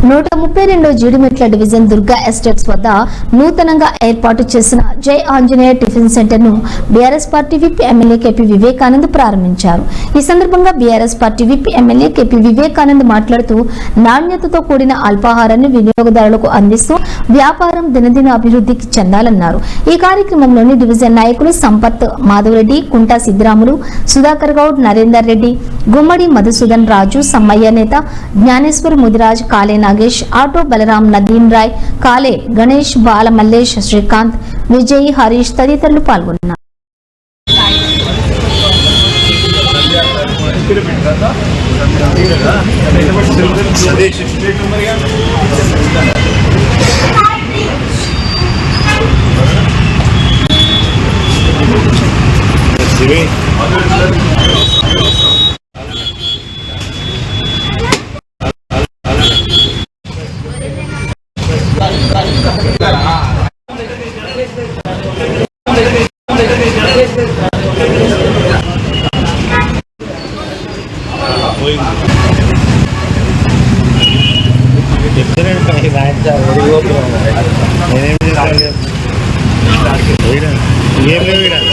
132 Jeedimetla division Durga estates వద్ద నూతనంగా ఏర్పాటు చేసిన జై ఆంజనేయ టిఫిన్ సెంటర్ ను BRS party whip MLA KP Vivekanand ప్రారంభించారు. ఈ సందర్భంగా BRS party whip MLA KP Vivekanand మాట్లాడుతూ నాణ్యతతో కూడిన అల్పాహారాన్ని వినియోగదారులకు అందిస్తూ వ్యాపారం దినదిన అభివృద్ధికి చెందాలన్నారు. ఈ కార్యక్రమంలోని డివిజన్ నాయకులు సంపత్ మాధవరెడ్డి, కుంటా సిద్దిరాములు, సుధాకర్ గౌడ్, నరేందర్ రెడ్డి, గుమ్మడి మధుసూదన్ రాజు, సమ్మయ్య నేత, జ్ఞానేశ్వర్ ముదిరాజ్, కాలే నాగేష్, ఆటో బలరాం, నదీం రాయ్, కాలే గణేష్, బాల మల్లేష్, శ్రీకాంత్, విజయ్, హరీష్ తదితరులు పాల్గొన్నారు. ఏం లేవు